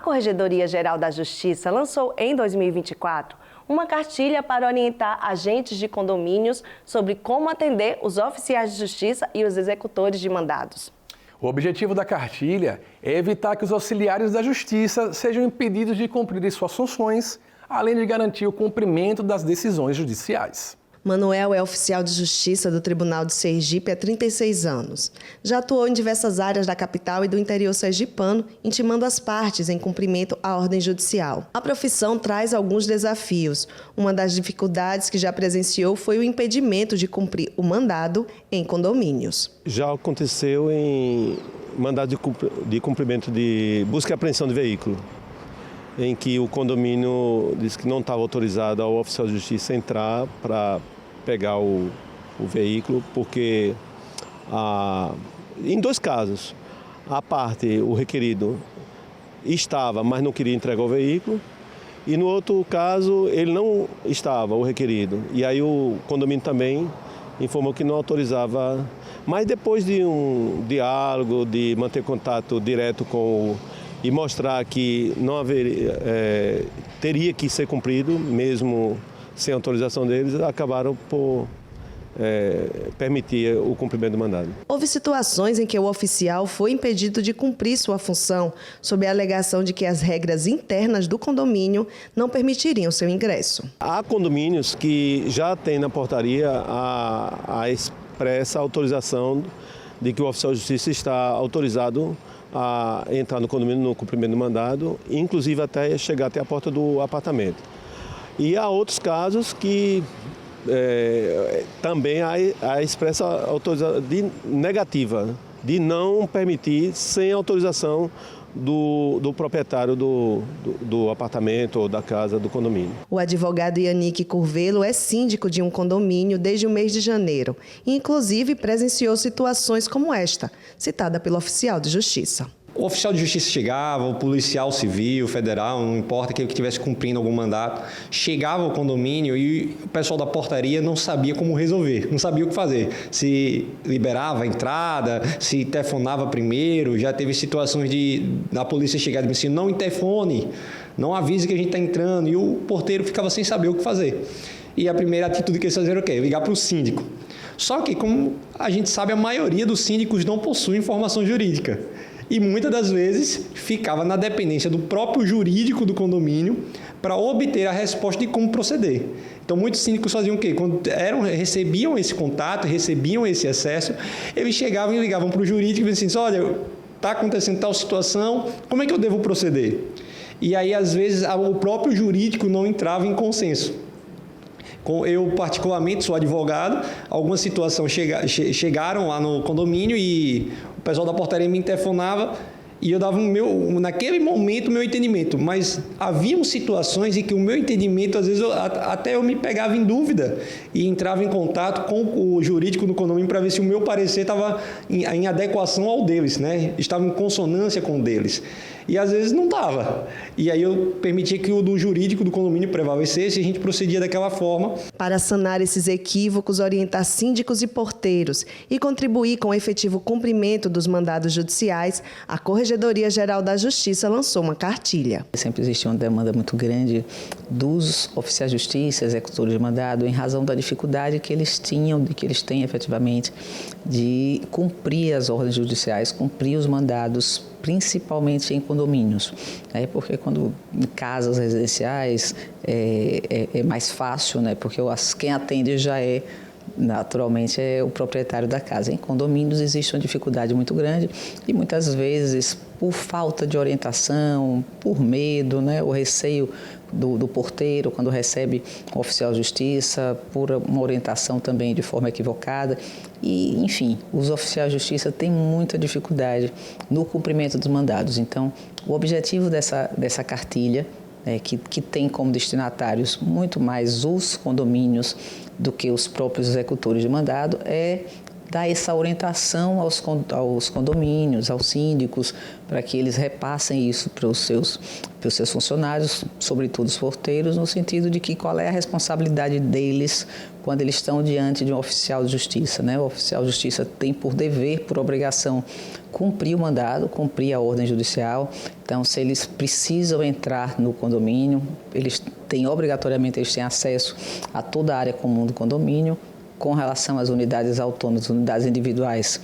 Corregedoria Geral da Justiça lançou em 2024 uma cartilha para orientar agentes de condomínios sobre como atender os oficiais de justiça e os executores de mandados. O objetivo da cartilha é evitar que os auxiliares da justiça sejam impedidos de cumprir suas funções, além de garantir o cumprimento das decisões judiciais. Manuel é oficial de justiça do Tribunal de Sergipe há 36 anos. Já atuou em diversas áreas da capital e do interior sergipano, intimando as partes em cumprimento à ordem judicial. A profissão traz alguns desafios. Uma das dificuldades que já presenciou foi o impedimento de cumprir o mandado em condomínios. Já aconteceu em mandado de cumprimento de busca e apreensão de veículo, em que o condomínio disse que não estava autorizado ao oficial de justiça entrar para pegar o veículo, porque em dois casos, o requerido estava, mas não queria entregar o veículo, e no outro caso ele não estava, o requerido, e aí o condomínio também informou que não autorizava, mas depois de um diálogo, de manter contato direto e mostrar que não haveria, teria que ser cumprido, mesmo sem autorização deles, acabaram por permitir o cumprimento do mandado. Houve situações em que o oficial foi impedido de cumprir sua função, sob a alegação de que as regras internas do condomínio não permitiriam seu ingresso. Há condomínios que já têm na portaria a expressa autorização de que o oficial de justiça está autorizado a entrar no condomínio no cumprimento do mandado, inclusive até chegar até a porta do apartamento. E há outros casos que também há a expressa autorização negativa, de não permitir sem autorização do proprietário do apartamento ou da casa do condomínio. O advogado Yannick Curvelo é síndico de um condomínio desde o mês de janeiro e, inclusive, presenciou situações como esta, citada pelo oficial de justiça. O oficial de justiça chegava, o policial civil, federal, não importa que estivesse cumprindo algum mandato, chegava ao condomínio e o pessoal da portaria não sabia como resolver, não sabia o que fazer. Se liberava a entrada, se telefonava primeiro, já teve situações da polícia chegar e dizer assim, não interfone, não avise que a gente está entrando, e o porteiro ficava sem saber o que fazer. E a primeira atitude que eles faziam era o quê? Ligar para o síndico. Só que, como a gente sabe, a maioria dos síndicos não possui informação jurídica. E muitas das vezes ficava na dependência do próprio jurídico do condomínio para obter a resposta de como proceder. Então, muitos síndicos faziam o quê? Quando recebiam esse contato, recebiam esse acesso, eles chegavam e ligavam para o jurídico e diziam assim, olha, está acontecendo tal situação, como é que eu devo proceder? E aí, às vezes, o próprio jurídico não entrava em consenso. Eu, particularmente, sou advogado, algumas situações chegaram lá no condomínio e o pessoal da portaria me telefonava e eu dava naquele momento o meu entendimento, mas haviam situações em que o meu entendimento, às vezes, até eu me pegava em dúvida e entrava em contato com o jurídico do condomínio para ver se o meu parecer estava em adequação ao deles, né? Estava em consonância com o deles. E às vezes não estava. E aí eu permitia que o do jurídico do condomínio prevalecesse e a gente procedia daquela forma. Para sanar esses equívocos, orientar síndicos e porteiros e contribuir com o efetivo cumprimento dos mandados judiciais, a Corregedoria Geral da Justiça lançou uma cartilha. Sempre existe uma demanda muito grande dos oficiais de justiça, executores de mandado, em razão da dificuldade que eles têm efetivamente de cumprir as ordens judiciais, cumprir os mandados, principalmente em condomínios. Porque quando em casas residenciais é mais fácil, né? Porque quem atende já naturalmente é o proprietário da casa. Em condomínios existe uma dificuldade muito grande e muitas vezes por falta de orientação, por medo, né? O receio do porteiro quando recebe um oficial de justiça, por uma orientação também de forma equivocada. E, enfim, os oficiais de justiça têm muita dificuldade no cumprimento dos mandados. Então, o objetivo dessa cartilha, que tem como destinatários muito mais os condomínios do que os próprios executores de mandado, é dar essa orientação aos condomínios, aos síndicos, para que eles repassem isso para os seus funcionários, sobretudo os porteiros, no sentido de que qual é a responsabilidade deles quando eles estão diante de um oficial de justiça, né? O oficial de justiça tem por dever, por obrigação, cumprir o mandado, cumprir a ordem judicial. Então, se eles precisam entrar no condomínio, eles têm acesso a toda a área comum do condomínio. Com relação às unidades autônomas, unidades individuais,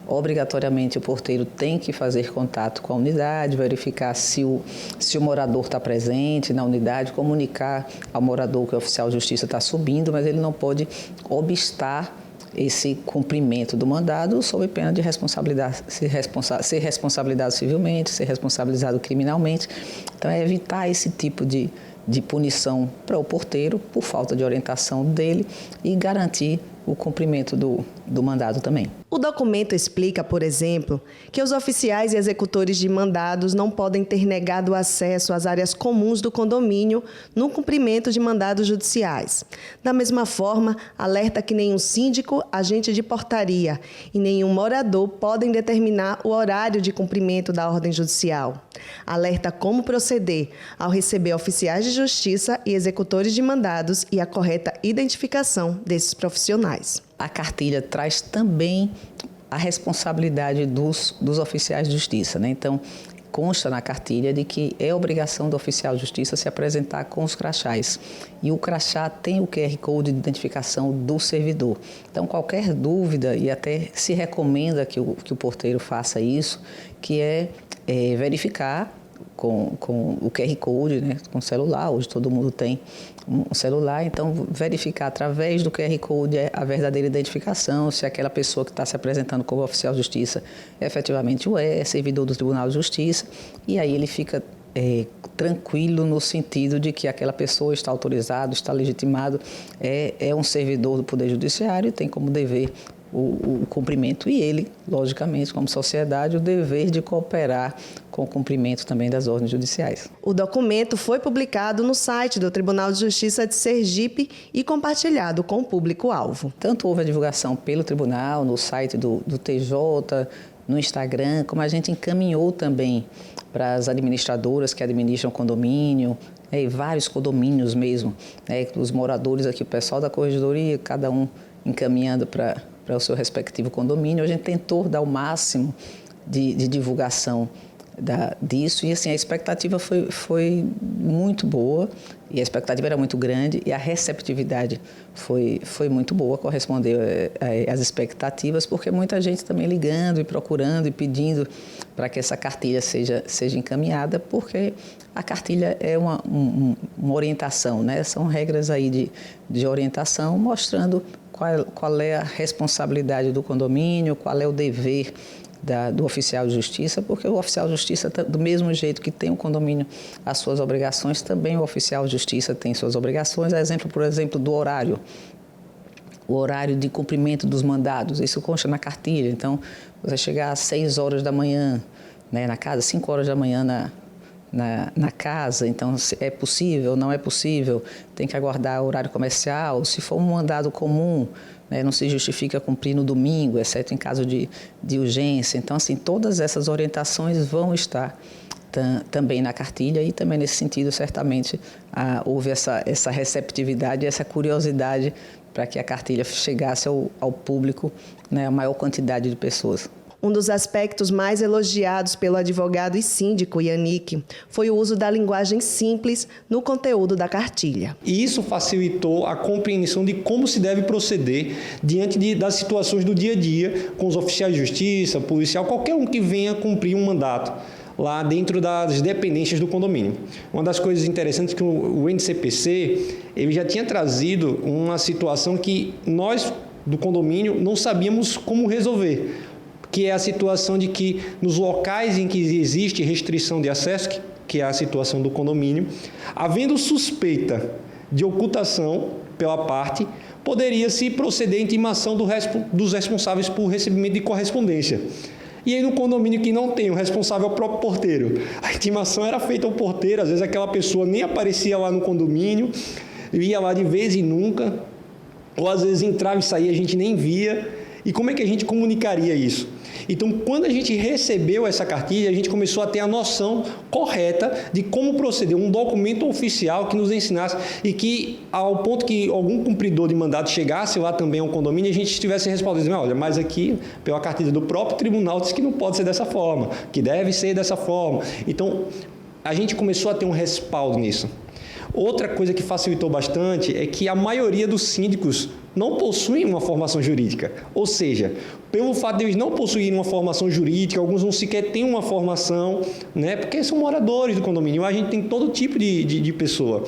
obrigatoriamente o porteiro tem que fazer contato com a unidade, verificar se o morador está presente na unidade, comunicar ao morador que o oficial de justiça está subindo, mas ele não pode obstar esse cumprimento do mandado sob pena de ser responsabilizado civilmente, ser responsabilizado criminalmente. Então, é evitar esse tipo de punição para o porteiro por falta de orientação dele e garantir o cumprimento do mandado também. O documento explica, por exemplo, que os oficiais e executores de mandados não podem ter negado acesso às áreas comuns do condomínio no cumprimento de mandados judiciais. Da mesma forma, alerta que nenhum síndico, agente de portaria e nenhum morador podem determinar o horário de cumprimento da ordem judicial. Alerta como proceder ao receber oficiais de justiça e executores de mandados e a correta identificação desses profissionais. A cartilha traz também a responsabilidade dos oficiais de justiça, né? Então, consta na cartilha de que é obrigação do oficial de justiça se apresentar com os crachás. E o crachá tem o QR Code de identificação do servidor. Então, qualquer dúvida, e até se recomenda que o porteiro faça isso, que é verificar com o QR Code, né, com o celular. Hoje todo mundo tem um celular, então verificar através do QR Code a verdadeira identificação, se aquela pessoa que está se apresentando como oficial de justiça efetivamente é servidor do Tribunal de Justiça, e aí ele fica tranquilo no sentido de que aquela pessoa está autorizado, está legitimado, é um servidor do Poder Judiciário e tem como dever o cumprimento, e ele, logicamente, como sociedade, o dever de cooperar com o cumprimento também das ordens judiciais. O documento foi publicado no site do Tribunal de Justiça de Sergipe e compartilhado com o público-alvo. Tanto houve a divulgação pelo tribunal, no site do TJ, no Instagram, como a gente encaminhou também para as administradoras que administram condomínio, e vários condomínios mesmo, os moradores aqui, o pessoal da corregedoria, cada um encaminhando para o seu respectivo condomínio. A gente tentou dar o máximo de divulgação disso, e assim, a expectativa foi muito boa, e a expectativa era muito grande, e a receptividade foi muito boa, correspondeu às expectativas, porque muita gente também ligando e procurando e pedindo para que essa cartilha seja encaminhada, porque a cartilha é uma orientação, né? São regras aí de orientação mostrando qual é a responsabilidade do condomínio, qual é o dever do oficial de justiça, porque o oficial de justiça, do mesmo jeito que tem o condomínio as suas obrigações, também o oficial de justiça tem suas obrigações. Por exemplo, do horário. O horário de cumprimento dos mandados, isso consta na cartilha. Então, você chegar às 6 horas da manhã, né, na casa, 5 horas da manhã na casa, então é possível, não é possível, tem que aguardar o horário comercial. Se for um mandado comum, não se justifica cumprir no domingo, exceto em caso de urgência. Então, assim, todas essas orientações vão estar também na cartilha, e também nesse sentido, certamente, houve essa receptividade, essa curiosidade para que a cartilha chegasse ao público, né, a maior quantidade de pessoas. Um dos aspectos mais elogiados pelo advogado e síndico Yannick foi o uso da linguagem simples no conteúdo da cartilha. E isso facilitou a compreensão de como se deve proceder diante das situações do dia a dia com os oficiais de justiça, policial, qualquer um que venha cumprir um mandato lá dentro das dependências do condomínio. Uma das coisas interessantes é que o NCPC ele já tinha trazido uma situação que nós do condomínio não sabíamos como resolver, que é a situação de que nos locais em que existe restrição de acesso, que é a situação do condomínio, havendo suspeita de ocultação pela parte, poderia-se proceder à intimação dos responsáveis por recebimento de correspondência. E aí no condomínio que não tem o responsável é o próprio porteiro. A intimação era feita ao porteiro, às vezes aquela pessoa nem aparecia lá no condomínio, ia lá de vez em nunca, ou às vezes entrava e saía, a gente nem via. E como é que a gente comunicaria isso? Então, quando a gente recebeu essa cartilha, a gente começou a ter a noção correta de como proceder, um documento oficial que nos ensinasse e que, ao ponto que algum cumpridor de mandato chegasse lá também ao condomínio, a gente estivesse respondendo, olha, mas aqui, pela cartilha do próprio tribunal, diz que não pode ser dessa forma, que deve ser dessa forma. Então, a gente começou a ter um respaldo nisso. Outra coisa que facilitou bastante é que a maioria dos síndicos não possuem uma formação jurídica. Ou seja, pelo fato de eles não possuírem uma formação jurídica, alguns não sequer têm uma formação, né, porque são moradores do condomínio. A gente tem todo tipo de pessoa.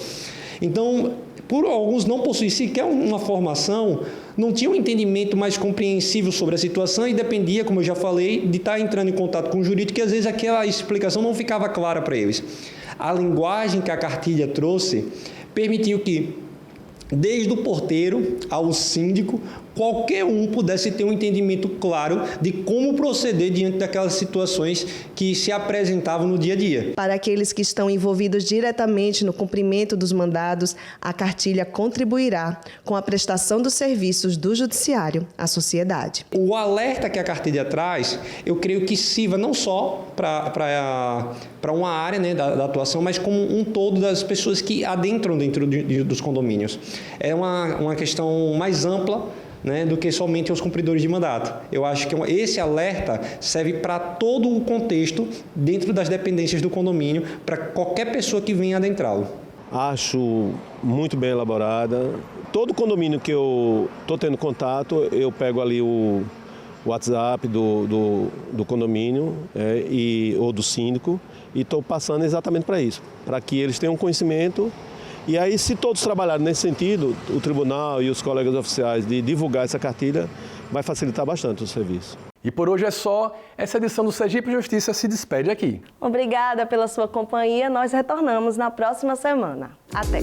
Então, por alguns não possuírem sequer uma formação, não tinham um entendimento mais compreensível sobre a situação e dependia, como eu já falei, de estar entrando em contato com o jurídico e às vezes aquela explicação não ficava clara para eles. A linguagem que a cartilha trouxe permitiu que, desde o porteiro ao síndico, qualquer um pudesse ter um entendimento claro de como proceder diante daquelas situações que se apresentavam no dia a dia. Para aqueles que estão envolvidos diretamente no cumprimento dos mandados, a cartilha contribuirá com a prestação dos serviços do Judiciário à sociedade. O alerta que a cartilha traz, eu creio que sirva não só para uma área, né, da atuação, mas como um todo das pessoas que adentram dentro dos condomínios. É uma questão mais ampla, né, do que somente os cumpridores de mandato. Eu acho que esse alerta serve para todo o contexto dentro das dependências do condomínio, para qualquer pessoa que venha adentrá-lo. Acho muito bem elaborada. Todo condomínio que eu estou tendo contato, eu pego ali o WhatsApp do condomínio ou do síndico e estou passando exatamente para isso, para que eles tenham conhecimento. E aí, se todos trabalharem nesse sentido, o tribunal e os colegas oficiais de divulgar essa cartilha, vai facilitar bastante o serviço. E por hoje é só. Essa edição do Sergipe Justiça se despede aqui. Obrigada pela sua companhia. Nós retornamos na próxima semana. Até!